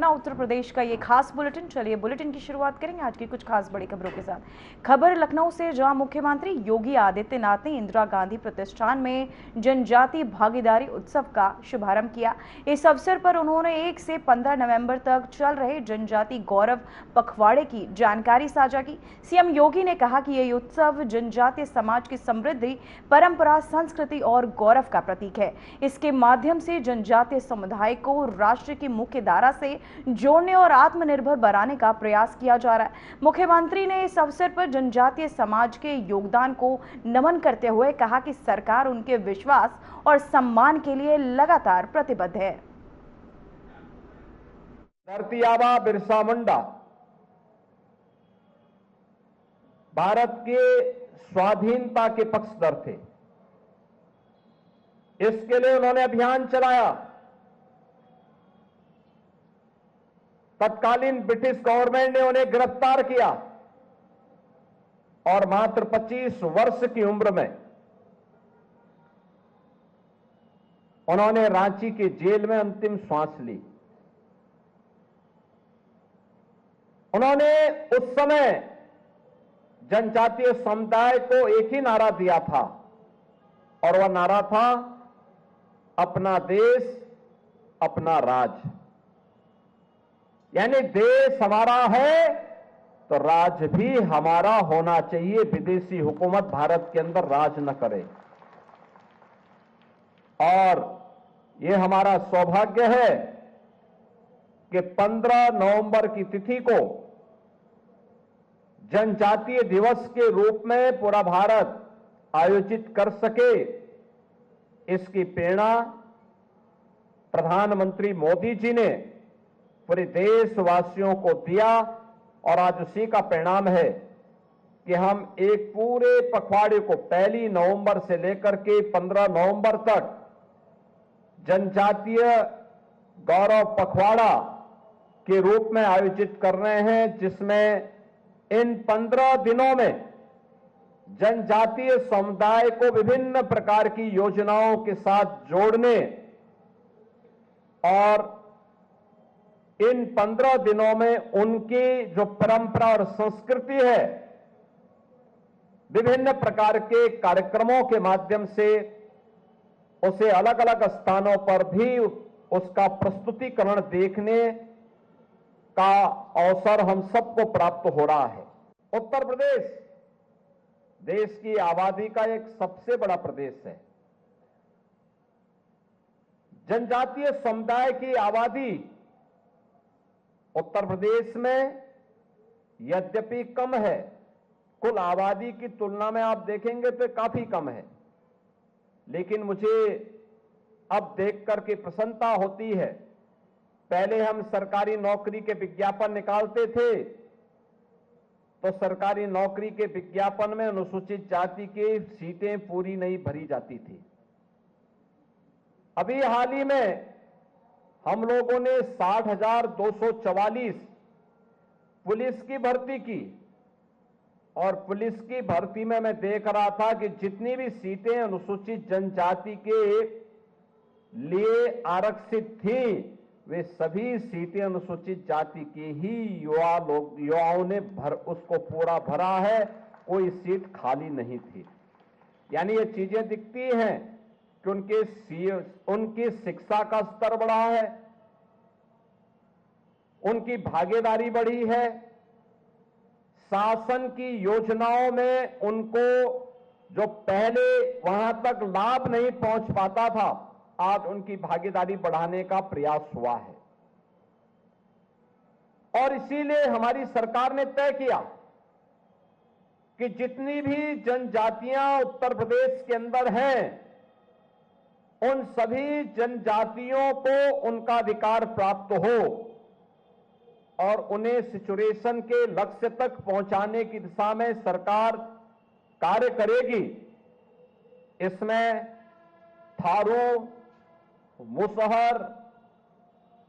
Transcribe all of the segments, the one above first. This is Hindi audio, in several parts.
पन्ना उत्तर प्रदेश का ये खास बुलेटिन। चलिए बुलेटिन की शुरुआत करेंगे आज की कुछ खास बड़ी खबरों के साथ। खबर लखनऊ से, जहां मुख्यमंत्री योगी आदित्यनाथ ने इंदिरा गांधी प्रतिष्ठान में जनजातीय भागीदारी उत्सव का शुभारंभ किया। इस अवसर पर उन्होंने 1 से 15 नवंबर तक चल रहे जनजाति गौरव पखवाड़े की जानकारी साझा की। सीएम योगी ने कहा कि यह उत्सव जनजातीय समाज की समृद्धि, परंपरा, संस्कृति और गौरव का प्रतीक है। इसके माध्यम से जनजातीय समुदाय को राष्ट्र की मुख्य धारा से जोड़ने और आत्मनिर्भर बनाने का प्रयास किया जा रहा है। मुख्यमंत्री ने इस अवसर पर जनजातीय समाज के योगदान को नमन करते हुए कहा कि सरकार उनके विश्वास और सम्मान के लिए लगातार प्रतिबद्ध है। धरती आबा बिरसा मुंडा भारत के स्वाधीनता के पक्षधर थे। इसके लिए उन्होंने अभियान चलाया। तत्कालीन ब्रिटिश गवर्नमेंट ने उन्हें गिरफ्तार किया और मात्र 25 वर्ष की उम्र में उन्होंने रांची के जेल में अंतिम सांस ली। उन्होंने उस समय जनजातीय समुदाय को एक ही नारा दिया था और वह नारा था, अपना देश अपना राज। यानी देश हमारा है तो राज भी हमारा होना चाहिए। विदेशी हुकूमत भारत के अंदर राज न करे। और यह हमारा सौभाग्य है कि 15 नवंबर की तिथि को जनजातीय दिवस के रूप में पूरा भारत आयोजित कर सके। इसकी प्रेरणा प्रधानमंत्री मोदी जी ने पूरे देशवासियों को दिया और आज उसी का परिणाम है कि हम एक पूरे पखवाड़े को 1 नवंबर से लेकर के 15 नवंबर तक जनजातीय गौरव पखवाड़ा के रूप में आयोजित कर रहे हैं, जिसमें इन 15 दिनों में जनजातीय समुदाय को विभिन्न प्रकार की योजनाओं के साथ जोड़ने और इन 15 दिनों में उनकी जो परंपरा और संस्कृति है, विभिन्न प्रकार के कार्यक्रमों के माध्यम से उसे अलग अलग स्थानों पर भी उसका प्रस्तुतिकरण देखने का अवसर हम सबको प्राप्त हो रहा है। उत्तर प्रदेश देश की आबादी का एक सबसे बड़ा प्रदेश है। जनजातीय समुदाय की आबादी उत्तर प्रदेश में यद्यपि कम है, कुल आबादी की तुलना में आप देखेंगे तो काफी कम है, लेकिन मुझे अब देख करके प्रसन्नता होती है। पहले हम सरकारी नौकरी के विज्ञापन निकालते थे तो सरकारी नौकरी के विज्ञापन में अनुसूचित जाति की सीटें पूरी नहीं भरी जाती थी। अभी हाल ही में हम लोगों ने 60,244 पुलिस की भर्ती की और पुलिस की भर्ती में मैं देख रहा था कि जितनी भी सीटें अनुसूचित जनजाति के लिए आरक्षित थी, वे सभी सीटें अनुसूचित जाति की ही युवाओं ने उसको पूरा भरा है। कोई सीट खाली नहीं थी। यानी ये चीजें दिखती हैं कि उनकी शिक्षा का स्तर बढ़ा है, उनकी भागीदारी बढ़ी है, शासन की योजनाओं में उनको जो पहले वहां तक लाभ नहीं पहुंच पाता था, आज उनकी भागीदारी बढ़ाने का प्रयास हुआ है। और इसीलिए हमारी सरकार ने तय किया कि जितनी भी जनजातियां उत्तर प्रदेश के अंदर हैं, उन सभी जनजातियों को उनका अधिकार प्राप्त हो और उन्हें सिचुएशन के लक्ष्य तक पहुंचाने की दिशा में सरकार कार्य करेगी। इसमें थारू, मुसहर,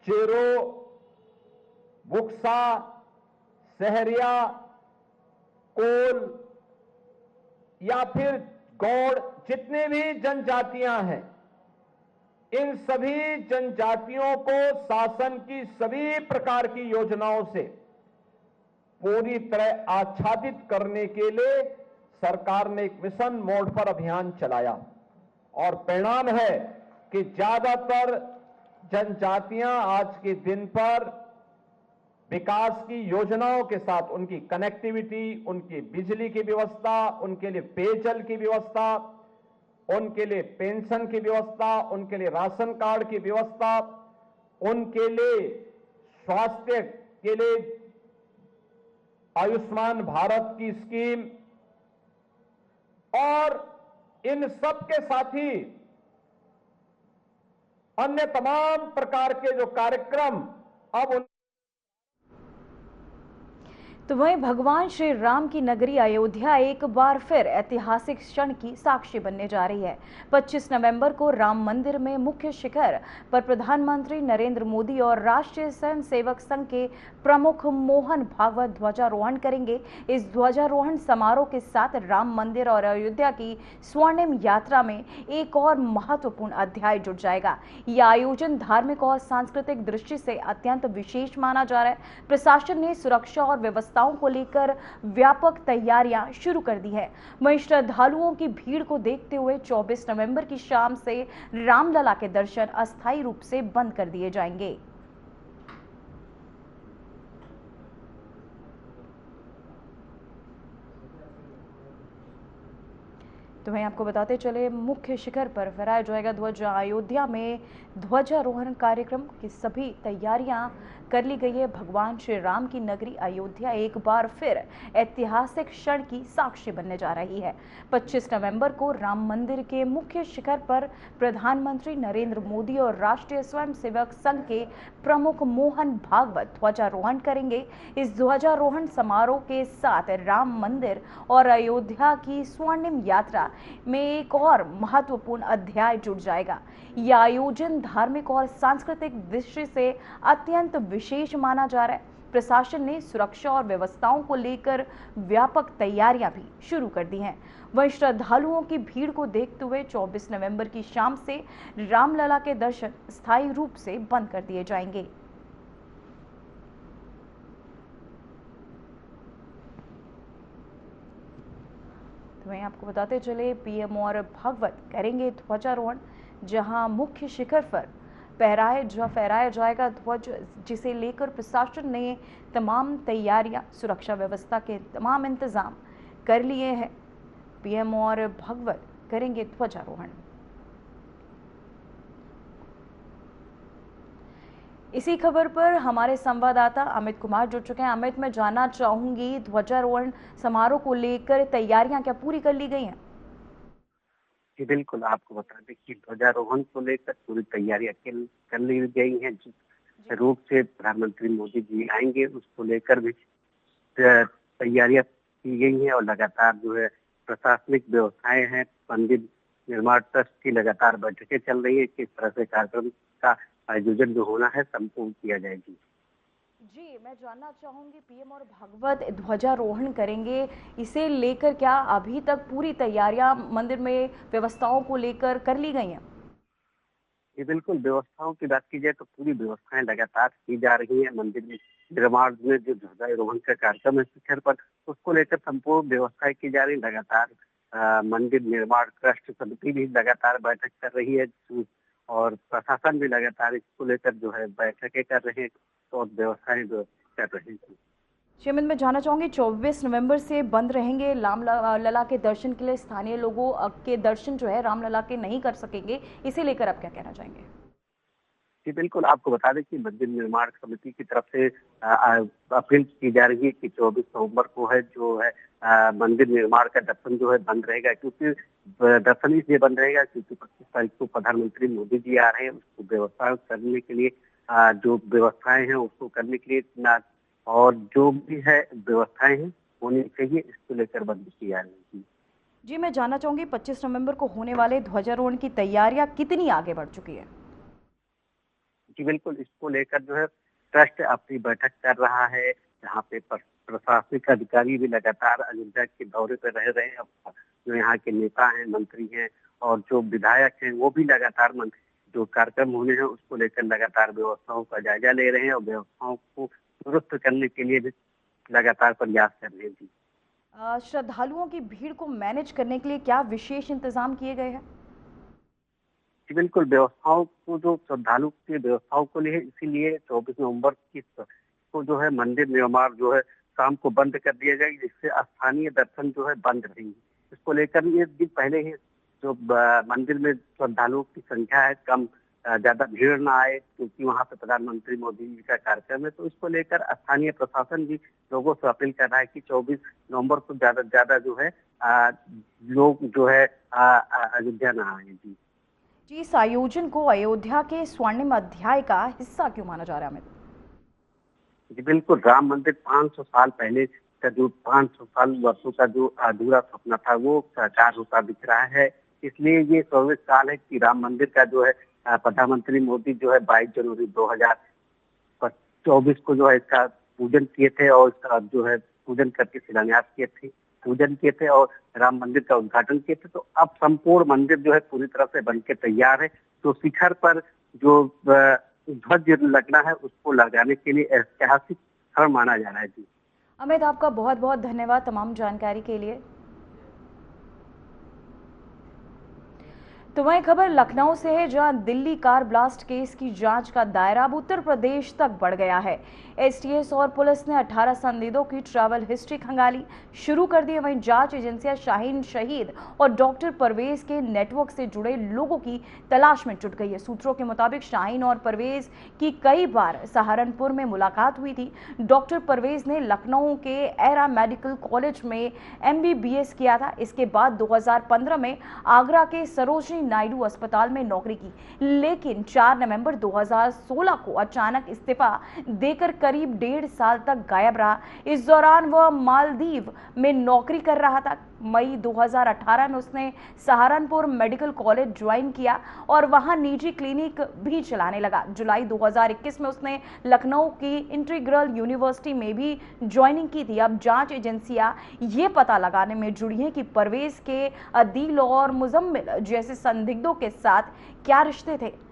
चेरो, बुक्सा, सहरिया, कोल या फिर गौड़, जितने भी जनजातियां हैं, इन सभी जनजातियों को शासन की सभी प्रकार की योजनाओं से पूरी तरह आच्छादित करने के लिए सरकार ने एक मिशन मोड पर अभियान चलाया और परिणाम है कि ज्यादातर जनजातियां आज के दिन पर विकास की योजनाओं के साथ उनकी कनेक्टिविटी, उनकी बिजली की व्यवस्था, उनके लिए पेयजल की व्यवस्था, उनके लिए पेंशन की व्यवस्था, उनके लिए राशन कार्ड की व्यवस्था, उनके लिए स्वास्थ्य के लिए आयुष्मान भारत की स्कीम और इन सब के साथ ही अन्य तमाम प्रकार के जो कार्यक्रम अब तो वहीं भगवान श्री राम की नगरी अयोध्या एक बार फिर ऐतिहासिक क्षण की साक्षी बनने जा रही है। 25 नवंबर को राम मंदिर में मुख्य शिखर पर प्रधानमंत्री नरेंद्र मोदी और राष्ट्रीय स्वयं सेवक संघ के प्रमुख मोहन भागवत ध्वजारोहण करेंगे। इस ध्वजारोहण समारोह के साथ राम मंदिर और अयोध्या की स्वर्णिम यात्रा में एक और महत्वपूर्ण अध्याय जुड़ जाएगा। यह आयोजन धार्मिक और सांस्कृतिक दृष्टि से अत्यंत विशेष माना जा रहा है। प्रशासन ने सुरक्षा और व्यवस्था को लेकर व्यापक तैयारियां शुरू कर दी है। वहीं श्रद्धालुओं की भीड़ को देखते हुए 24 नवंबर की शाम से रामलला के दर्शन अस्थायी रूप से बंद कर दिए जाएंगे। तो वहीं आपको बताते चले मुख्य शिखर पर फहराया जाएगा ध्वजा। अयोध्या में ध्वजारोहण कार्यक्रम की सभी तैयारियां कर ली गई है। भगवान श्री राम की नगरी अयोध्या एक बार फिर ऐतिहासिक क्षण की साक्षी बनने जा रही है। 25 नवंबर को राम मंदिर के मुख्य शिखर पर प्रधानमंत्री नरेंद्र मोदी और राष्ट्रीय स्वयं सेवक संघ के प्रमुख मोहन भागवत ध्वजारोहण करेंगे। इस ध्वजारोहण समारोह के साथ राम मंदिर और अयोध्या की स्वर्णिम यात्रा में एक और महत्वपूर्ण अध्याय जुड़ जाएगा। यह आयोजन धार्मिक और सांस्कृतिक दृष्टि से अत्यंत विशेष माना जा रहा है। प्रशासन ने सुरक्षा और व्यवस्थाओं को लेकर व्यापक तैयारियां भी शुरू कर दी हैं। वहीं श्रद्धालुओं की भीड़ को देखते हुए 24 नवंबर की शाम से रामलला के दर्शन स्थायी रूप से बंद कर दिए जाएंगे। वहीं आपको बताते चले पीएम और भागवत करेंगे ध्वजारोहण, जहां मुख्य शिखर पर फहराया जाएगा ध्वज, जिसे लेकर प्रशासन ने तमाम तैयारियां, सुरक्षा व्यवस्था के तमाम इंतजाम कर लिए हैं। पीएम और भागवत करेंगे ध्वजारोहण। इसी खबर पर हमारे संवाददाता अमित कुमार जुड़ चुके हैं। अमित, मैं जानना चाहूंगी ध्वजारोहण समारोह को लेकर तैयारियां क्या पूरी कर ली गई हैं? जी बिल्कुल, आपको बता दें कि ध्वजारोहण को लेकर पूरी तैयारियां कर ली गई हैं। जिस रूप से प्रधानमंत्री मोदी जी आएंगे उसको लेकर भी तैयारियां की गई हैं और लगातार जो है प्रशासनिक व्यवस्थाएं हैं। मंदिर निर्माण ट्रस्ट की लगातार बैठकें चल रही है, किस तरह से कार्यक्रम का आयोजन जो होना है संपूर्ण किया जाएगी। जी, मैं जानना चाहूंगी पीएम और भागवत ध्वजारोहण करेंगे, इसे लेकर क्या अभी तक पूरी तैयारियां मंदिर में व्यवस्थाओं को लेकर कर ली गई हैं? ये बिल्कुल, व्यवस्थाओं की बात की जाए तो पूरी व्यवस्थाएं लगातार की जा रही है। मंदिर में निर्माण में जो ध्वजारोहण का कार्यक्रम है शिखर पर, उसको लेकर संपूर्ण व्यवस्थाएं की जा रही। लगातार मंदिर निर्माण ट्रस्ट समिति भी लगातार बैठक कर रही है और प्रशासन भी लगातार इसको लेकर जो है बैठकें कर रहे हैं और व्यवस्थाएं कर रहे हैं। अमित, मैं जानना चाहूंगी 24 नवंबर से बंद रहेंगे रामलला के दर्शन के लिए। स्थानीय लोगों के दर्शन जो है रामलला के नहीं कर सकेंगे, इसे लेकर आप क्या कहना चाहेंगे? जी बिल्कुल, आपको बता दें कि मंदिर निर्माण समिति की तरफ से अपील की जा रही है कि 24 नवंबर को है जो है मंदिर निर्माण का दर्शन जो है बंद रहेगा, क्योंकि दर्शन इसलिए बंद रहेगा क्योंकि 25 तारीख को प्रधानमंत्री मोदी जी आ रहे हैं। उसको व्यवस्था करने के लिए जो व्यवस्थाएं हैं उसको करने के लिए और जो भी है व्यवस्थाएं हैं होनी चाहिए, इसको लेकर बंद की जा रही है। जी, मैं जानना चाहूंगी 25 नवंबर को होने वाले ध्वजारोहण की तैयारियां कितनी आगे बढ़ चुकी है? जी बिल्कुल, इसको लेकर जो है ट्रस्ट अपनी बैठक कर रहा है, जहाँ पे प्रशासनिक अधिकारी भी लगातार अयोध्या के दौरे पर रह रहे हैं। जो यहाँ के नेता हैं, मंत्री हैं और जो विधायक हैं वो भी लगातार जो कार्यक्रम होने हैं उसको लेकर लगातार व्यवस्थाओं का जायजा ले रहे हैं और व्यवस्थाओं को दुरुस्त करने के लिए भी लगातार प्रयास कर रहे हैं। जी श्रद्धालुओं की भीड़ को मैनेज करने के लिए क्या विशेष इंतजाम किए गए हैं? जी बिल्कुल, व्यवस्थाओं को जो श्रद्धालु की व्यवस्थाओं को लिए इसीलिए 24 नवंबर को जो है मंदिर निर्माण जो है शाम को बंद कर दिया जाएगा, जिससे स्थानीय दर्शन जो है बंद रहेंगे। इसको लेकर एक दिन पहले ही जो मंदिर में श्रद्धालुओं की संख्या है कम ज्यादा भीड़ ना आए, क्योंकि वहां पे प्रधानमंत्री मोदी जी का कार्यक्रम है। तो इसको लेकर स्थानीय प्रशासन भी लोगों से अपील कर रहा है कि 24 नवंबर को ज्यादा से ज्यादा जो है लोग जो है अयोध्या न आए। जी, इस आयोजन को अयोध्या के स्वर्णिम अध्याय का हिस्सा क्यों माना जा रहा है? जी बिल्कुल, राम मंदिर 500 साल पहले का जो 500 साल वर्षों का जो अधूरा सपना था वो साकार होता दिख रहा है। इसलिए ये 24 साल है कि राम मंदिर का जो है प्रधानमंत्री मोदी जो है 22 जनवरी 2024 को जो है इसका पूजन किए थे और इसका जो है पूजन करके शिलान्यास किए थे और राम मंदिर का उद्घाटन किए थे। तो अब संपूर्ण मंदिर जो है पूरी तरह से बनके तैयार है। तो शिखर पर जो ध्वज लगना है उसको लगाने के लिए ऐतिहासिक क्षण माना जा रहा है। जी अमित, आपका बहुत बहुत धन्यवाद तमाम जानकारी के लिए। तो वही खबर लखनऊ से है, जहां दिल्ली कार ब्लास्ट केस की जांच का दायरा अब उत्तर प्रदेश तक बढ़ गया है। एसटीएस और पुलिस ने 18 संदिग्धों की ट्रैवल हिस्ट्री खंगाली शुरू कर दी है। वहीं जांच एजेंसियां शाहीन शहीद और डॉक्टर परवेज के नेटवर्क से जुड़े लोगों की तलाश में जुट गई है। सूत्रों के मुताबिक शाहीन और परवेज की कई बार सहारनपुर में मुलाकात हुई थी। डॉक्टर परवेज ने लखनऊ के एरा मेडिकल कॉलेज में MBBS किया था। इसके बाद 2015 में आगरा के सरोजनी नायडू अस्पताल में नौकरी की, लेकिन 4 नवंबर 2016 को अचानक इस्तीफा देकर करीब 1.5 साल तक गायब रहा। इस दौरान वह मालदीव में नौकरी कर रहा था। मई 2018 में उसने सहारनपुर मेडिकल कॉलेज ज्वाइन किया और वहां निजी क्लिनिक भी चलाने लगा। जुलाई 2021 में उसने लखनऊ की इंटीग्रल यूनिवर्सिटी में भी ज्वाइनिंग की थी। अब जांच एजेंसियां ये पता लगाने में जुड़ी हैं कि परवेज के अदील और मुजम्मिल जैसे संदिग्धों के साथ क्या रिश्ते थे।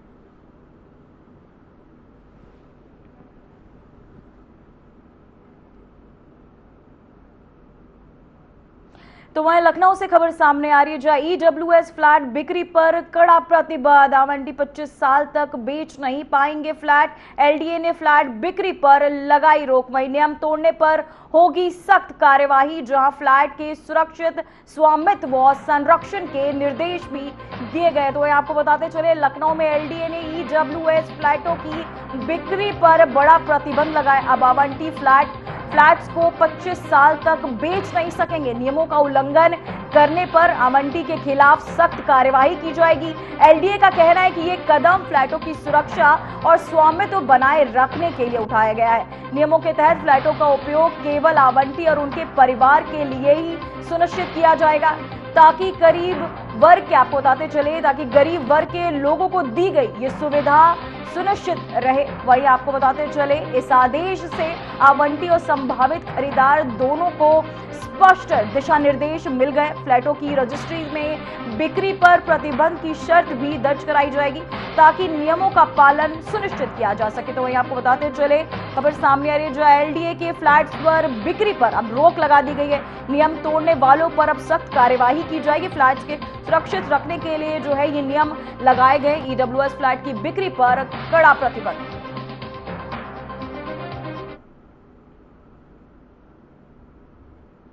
तो वहीं लखनऊ से खबर सामने आ रही है, जहां EWS फ्लैट बिक्री पर कड़ा प्रतिबंध। आवंटी 25 साल तक बेच नहीं पाएंगे फ्लैट। LDA ने फ्लैट बिक्री पर लगाई रोक। वहीं नियम तोड़ने पर होगी सख्त कार्यवाही। जहां फ्लैट के सुरक्षित स्वामित्व और संरक्षण के निर्देश भी दिए गए। तो आपको बताते चले, लखनऊ में LDA ने EWS फ्लैटों की बिक्री पर बड़ा प्रतिबंध लगाया। अब आवंटी फ्लैट्स को 25 साल तक बेच नहीं सकेंगे। नियमों का उल्लंघन करने पर आवंटी के खिलाफ सख्त कार्यवाही की जाएगी। LDA का कहना है कि ये कदम फ्लैटों की सुरक्षा और स्वामित्व बनाए रखने के लिए उठाया गया है। नियमों के तहत फ्लैटों का उपयोग केवल आवंटी और उनके परिवार के लिए ही सुनिश्चित किया जाएगा, ताकि गरीब वर्ग के आपको बताते चले ताकि गरीब वर्ग के लोगों को दी गई ये सुविधा सुनिश्चित रहे। वही आपको बताते चले, इस आदेश से आवंटी और संभावित खरीदार दोनों को स्पष्ट दिशा निर्देश मिल गए। फ्लैटों की रजिस्ट्री में बिक्री पर प्रतिबंध की शर्त भी दर्ज कराई जाएगी, ताकि नियमों का पालन सुनिश्चित किया जा सके। तो वहीं आपको बताते चले, खबर सामने आ रही है, जो LDA के फ्लैट्स पर बिक्री पर अब रोक लगा दी गई है। नियम तोड़ने वालों पर अब सख्त कार्यवाही की जाएगी। फ्लैट्स के सुरक्षित रखने के लिए जो है ये नियम लगाए गए। EWS फ्लैट की बिक्री पर कड़ा प्रतिबंध।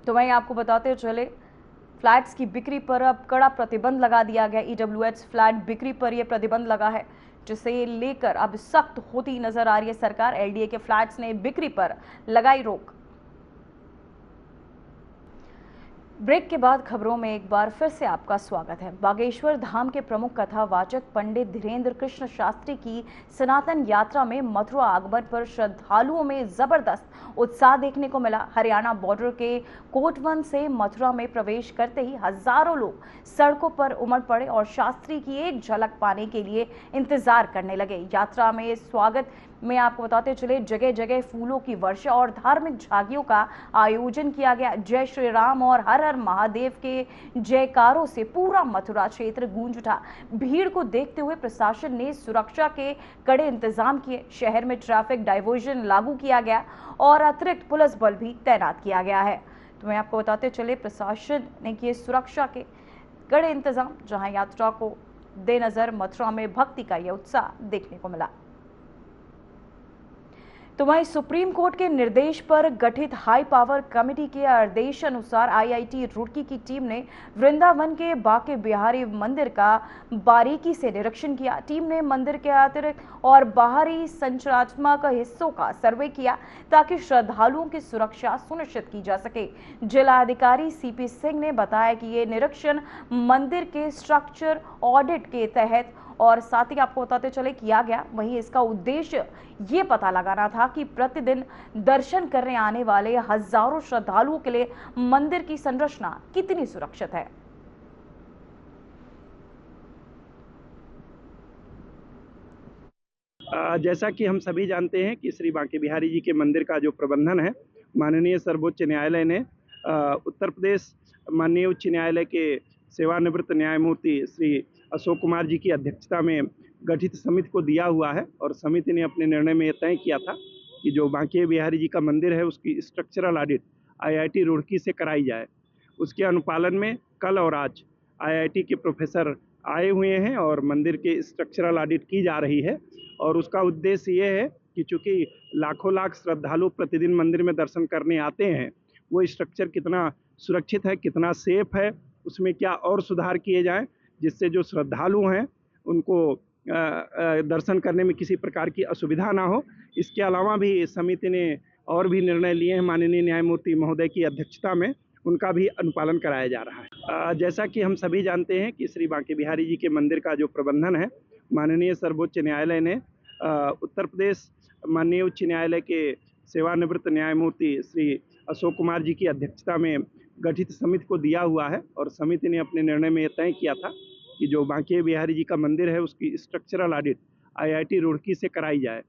तो वहीं आपको बताते चले, फ्लैट्स की बिक्री पर अब कड़ा प्रतिबंध लगा दिया गया। EWS फ्लैट बिक्री पर यह प्रतिबंध लगा है, जिसे लेकर अब सख्त होती नजर आ रही है सरकार। LDA के फ्लैट्स ने बिक्री पर लगाई रोक। ब्रेक के बाद खबरों में एक बार फिर से आपका स्वागत है। बागेश्वर धाम के प्रमुख कथावाचक पंडित धीरेन्द्र कृष्ण शास्त्री की सनातन यात्रा में मथुरा आगमन पर श्रद्धालुओं में जबरदस्त उत्साह देखने को मिला। हरियाणा बॉर्डर के कोटवन से मथुरा में प्रवेश करते ही हजारों लोग सड़कों पर उमड़ पड़े और शास्त्री की एक झलक पाने के लिए इंतजार करने लगे। यात्रा में स्वागत में आपको बताते चले जगह जगह फूलों की वर्षा और धार्मिक झांकियों का आयोजन किया गया। जय श्री राम और हर हर महादेव के जयकारों से पूरा मथुरा क्षेत्र गूंज उठा। भीड़ को देखते हुए प्रशासन ने सुरक्षा के कड़े इंतजाम किए। शहर में ट्रैफिक डाइवर्जन लागू किया गया और अतिरिक्त पुलिस बल भी तैनात किया गया है। तो मैं आपको बताते चले प्रशासन ने किए सुरक्षा के कड़े इंतजाम, जहां यात्रा को दे नजर मथुरा में भक्ति का यह उत्साह देखने को मिला। तो वहीं सुप्रीम कोर्ट के निर्देश पर गठित हाई पावर कमेटी के आदेश अनुसार आईआईटी रुड़की की टीम ने वृंदावन के बांके बिहारी मंदिर का बारीकी से निरीक्षण किया। टीम ने मंदिर के अतिरिक्त और बाहरी संरचनात्मक हिस्सों का सर्वे किया ताकि श्रद्धालुओं की सुरक्षा सुनिश्चित की जा सके। जिलाधिकारी सीपी सिंह ने बताया कि ये निरीक्षण मंदिर के स्ट्रक्चर ऑडिट के तहत और साथ ही आपको बताते चले किया गया। वहीं इसका उद्देश्य ये पता लगाना था कि प्रतिदिन दर्शन करने आने वाले हजारों श्रद्धालुओं के लिए मंदिर की संरचना कितनी सुरक्षित है। जैसा कि हम सभी जानते हैं कि श्री बांके बिहारी जी के मंदिर का जो प्रबंधन है माननीय सर्वोच्च न्यायालय ने उत्तर प्रदेश माननीय उच्च न्यायालय के सेवानिवृत्त न्यायमूर्ति श्री अशोक कुमार जी की अध्यक्षता में गठित समिति को दिया हुआ है और समिति ने अपने निर्णय में यह तय किया था कि जो बांके बिहारी जी का मंदिर है उसकी स्ट्रक्चरल ऑडिट आईआईटी रुड़की से कराई जाए। उसके अनुपालन में कल और आज आईआईटी के प्रोफेसर आए हुए हैं और मंदिर के स्ट्रक्चरल ऑडिट की जा रही है। और उसका उद्देश्य ये है कि चूँकि लाखों लाख श्रद्धालु प्रतिदिन मंदिर में दर्शन करने आते हैं, वो स्ट्रक्चर कितना सुरक्षित है, कितना सेफ है, उसमें क्या और सुधार किए जाएँ जिससे जो श्रद्धालु हैं उनको दर्शन करने में किसी प्रकार की असुविधा ना हो। इसके अलावा भी समिति ने और भी निर्णय लिए हैं माननीय न्यायमूर्ति महोदय की अध्यक्षता में, उनका भी अनुपालन कराया जा रहा है। जैसा कि हम सभी जानते हैं कि श्री बांके बिहारी जी के मंदिर का जो प्रबंधन है माननीय सर्वोच्च न्यायालय ने उत्तर प्रदेश माननीय उच्च न्यायालय के सेवानिवृत्त न्यायमूर्ति श्री अशोक कुमार जी की अध्यक्षता में गठित समिति को दिया हुआ है और समिति ने अपने निर्णय में यह तय किया था कि जो बांके बिहारी जी का मंदिर है उसकी स्ट्रक्चरल ऑडिट आईआईटी रुड़की से कराई जाए।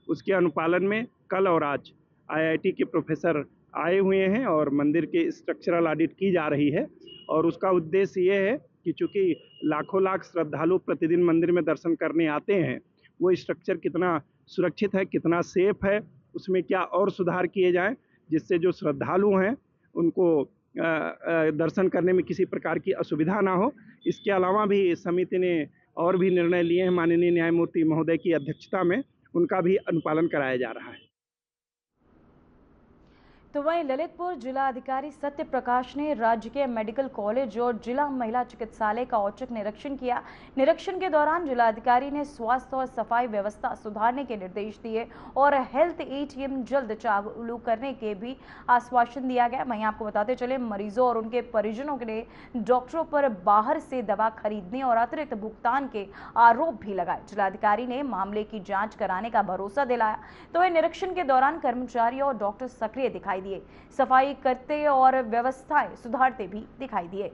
उसके अनुपालन में कल और आज आईआईटी के प्रोफेसर आए हुए हैं और मंदिर के स्ट्रक्चरल ऑडिट की जा रही है। और उसका उद्देश्य ये है कि चूँकि लाखों लाख श्रद्धालु प्रतिदिन मंदिर में दर्शन करने आते हैं, वो स्ट्रक्चर कितना सुरक्षित है, कितना सेफ है, उसमें क्या और सुधार किए जाएँ जिससे जो श्रद्धालु हैं उनको दर्शन करने में किसी प्रकार की असुविधा ना हो। इसके अलावा भी समिति ने और भी निर्णय लिए हैं माननीय न्यायमूर्ति महोदय की अध्यक्षता में, उनका भी अनुपालन कराया जा रहा है। तो वहीं ललितपुर जिला अधिकारी सत्य प्रकाश ने राज्य के मेडिकल कॉलेज और जिला महिला चिकित्सालय का औचक निरीक्षण किया। निरीक्षण के दौरान जिलाधिकारी ने स्वास्थ्य और सफाई व्यवस्था सुधारने के निर्देश दिए और हेल्थ एटीएम जल्द चालू करने के भी आश्वासन दिया गया। वहीं आपको बताते चले मरीजों और उनके परिजनों ने डॉक्टरों पर बाहर से दवा खरीदने और अतिरिक्त भुगतान के आरोप भी लगाए। जिलाधिकारी ने मामले की जाँच कराने का भरोसा दिलाया। तो वह निरीक्षण के दौरान कर्मचारी और डॉक्टर सक्रिय दिखाई दिए, सफाई करते और व्यवस्थाएं सुधारते भी दिखाई दिए।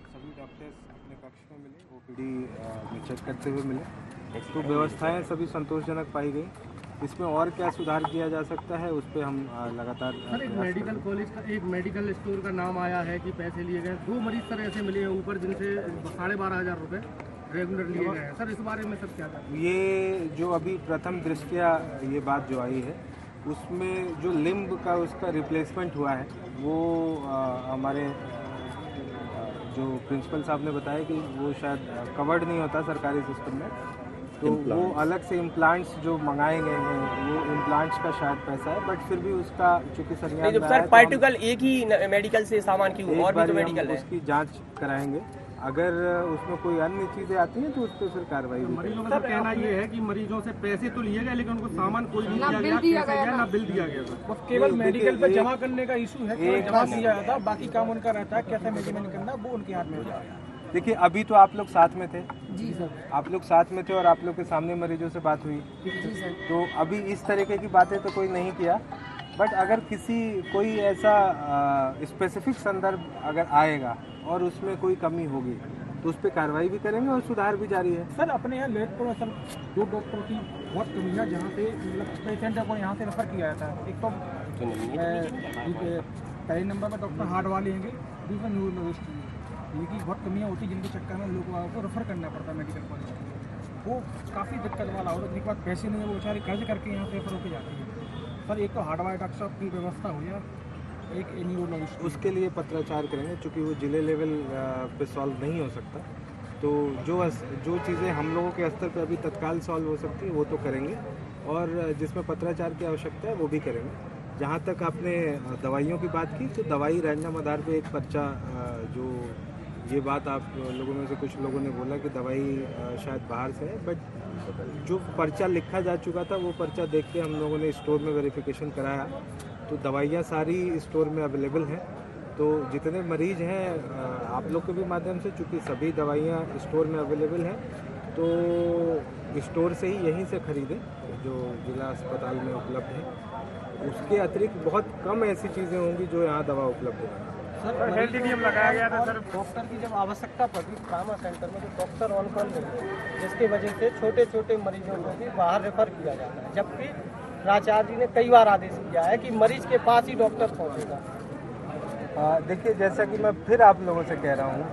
सभी डॉक्टर्स अपने कक्ष में मिले, ओपीडी में चेक करते हुए मिले, तो व्यवस्थाएं सभी संतोषजनक पाई गई। इसमें और क्या सुधार किया जा सकता है उस पर हम लगातार सर, एक मेडिकल कॉलेज का एक मेडिकल स्टोर का नाम आया है कि पैसे लिए गए, 2 मरीज सर ऐसे मिले हैं ऊपर जिनसे 12,500 रुपये रेगुलर लिए गए हैं। सर इस बारे में सर क्या था? ये जो अभी प्रथम दृष्टया ये बात जो आई है उसमें जो लिम्ब का उसका रिप्लेसमेंट हुआ है वो हमारे जो प्रिंसिपल साहब ने बताया कि वो शायद कवर्ड नहीं होता सरकारी सिस्टम में, तो वो अलग से इम्प्लांट्स जो मंगाए गए हैं वो इम्प्लांट्स का शायद पैसा है, बट फिर भी उसका चूंकि सर पार्टिकल एक ही मेडिकल से सामान की और भी तो मेडिकल है, उसकी जांच कराएंगे। अगर उसमें कोई अन्य चीजें आती हैं तो उस पर फिर कार्रवाई। मरीजों का कहना ये है कि मरीजों से पैसे तो लिए गए लेकिन उनको सामान कोई नहीं दिया गया, ना बिल दिया गया। बस केवल मेडिकल पे जमा करने का इशू है, केवल जमा किया जाता है, बाकी काम उनका रहता है, कैसे मेजरमेंट करना वो उनके हाथ में हो जाएगा। देखिए अभी तो आप लोग साथ में थे जी सर, आप लोग साथ में थे और आप लोग के सामने मरीजों से बात हुई जी सर, तो अभी इस तरीके की बातें तो कोई नहीं किया, बट अगर कोई ऐसा स्पेसिफिक संदर्भ अगर आएगा और उसमें कोई कमी होगी तो उस पर कार्रवाई भी करेंगे और सुधार भी जारी है। सर अपने यहाँ लेटपुर में सर 2 डॉक्टरों की बहुत कमी है, जहाँ से मतलब पेशेंट को यहाँ से रेफर किया जाता है। एक तो पहले नंबर पर डॉक्टर हार्ट वाले हैं, दूसरा न्यूरोलॉजिस्ट की बहुत कमियाँ होती हैं, जिनके चक्कर में लोगों को रेफर करना पड़ता है मेडिकल कॉलेज। वो काफ़ी दिक्कत वाला होता है, जिनके पास पैसे नहीं है वो बेचारे कर्ज करके यहाँ से रेफर होकर जाती है। सर एक तो हार्ट वाले डॉक्टर साहब की व्यवस्था हो जाए, एक न्यूरोलॉजिस्ट, उसके लिए पत्राचार करेंगे, चूँकि वो जिले लेवल पे सॉल्व नहीं हो सकता, तो जो चीज़ें हम लोगों के स्तर पे अभी तत्काल सॉल्व हो सकती है वो तो करेंगे, और जिसमें पत्राचार की आवश्यकता है वो भी करेंगे। जहाँ तक आपने दवाइयों की बात की, तो दवाई रैंडम आधार पे एक पर्चा, जो ये बात आप लोगों में से कुछ लोगों ने बोला कि दवाई शायद बाहर से है, बट जो पर्चा लिखा जा चुका था वो पर्चा देख के हम लोगों ने स्टोर में वेरिफिकेशन कराया, तो दवाइयाँ सारी स्टोर में अवेलेबल हैं। तो जितने मरीज हैं, आप लोग के भी माध्यम से, चूँकि सभी दवाइयाँ स्टोर में अवेलेबल हैं, तो स्टोर से ही यहीं से खरीदें जो जिला अस्पताल में उपलब्ध है। उसके अतिरिक्त बहुत कम ऐसी चीज़ें होंगी जो यहाँ दवा उपलब्ध है। सर हेल्थ नियम लगाया गया था सर, डॉक्टर की जब आवश्यकता पड़ती ट्रामा सेंटर में, तो डॉक्टर ऑन कॉल नहीं, जिसकी वजह से छोटे छोटे मरीजों को भी बाहर रेफर किया जाता है, जबकि प्राचार्य जी ने कई बार आदेश दिया है कि मरीज के पास ही डॉक्टर पहुंचेगा। देखिए, जैसा कि मैं फिर आप लोगों से कह रहा हूँ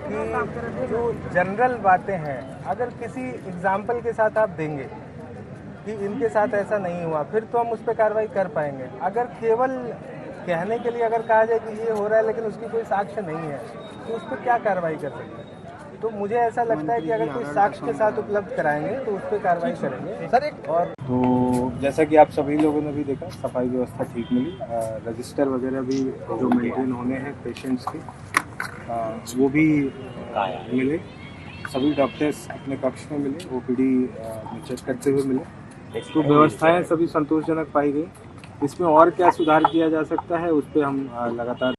कि जो जनरल बातें हैं, अगर किसी एग्जाम्पल के साथ आप देंगे कि इनके साथ ऐसा नहीं हुआ, फिर तो हम उस पर कार्रवाई कर पाएंगे। अगर केवल कहने के लिए अगर कहा जाए कि ये हो रहा है लेकिन उसकी कोई साक्ष्य नहीं है, तो उस पर क्या कार्रवाई कर सकते हैं? तो मुझे ऐसा लगता है कि अगर कोई साक्ष्य के साथ उपलब्ध कराएंगे तो उस पर कार्रवाई करेंगे सर। और तो जैसा कि आप सभी लोगों ने भी देखा, सफाई व्यवस्था ठीक मिली, रजिस्टर वगैरह भी जो मेंटेन होने हैं पेशेंट्स के, वो भी मिले। सभी डॉक्टर्स अपने कक्ष में मिले, ओपीडी में चेक करते हुए मिले, तो व्यवस्थाएं सभी संतोषजनक पाई गई। इसमें और क्या सुधार किया जा सकता है, उस पर हम लगातार।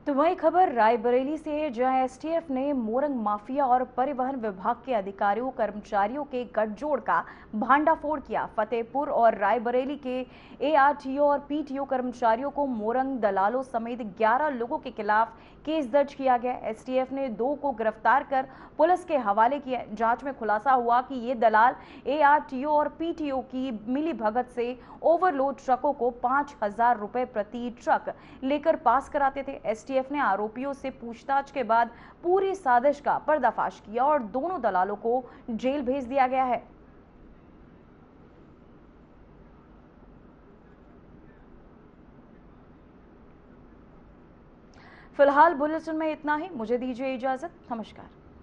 तो वही खबर रायबरेली से है, जहां एसटीएफ ने मोरंग माफिया और परिवहन विभाग के अधिकारियों कर्मचारियों के गठजोड़ का भांडाफोड़ किया। फतेहपुर और रायबरेली के एआरटीओ और पीटीओ कर्मचारियों को मोरंग दलालों समेत 11 लोगों के खिलाफ केस दर्ज किया गया। एसटीएफ ने 2 को गिरफ्तार कर पुलिस के हवाले किया। जांच में खुलासा हुआ कि ये दलाल एआरटीओ और पीटीओ की मिली भगत से ओवरलोड ट्रकों को 5,000 रुपए प्रति ट्रक लेकर पास कराते थे। एसटीएफ ने आरोपियों से पूछताछ के बाद पूरी साजिश का पर्दाफाश किया और दोनों दलालों को जेल भेज दिया गया है। फिलहाल बुलेटिन में इतना ही। मुझे दीजिए इजाजत। नमस्कार।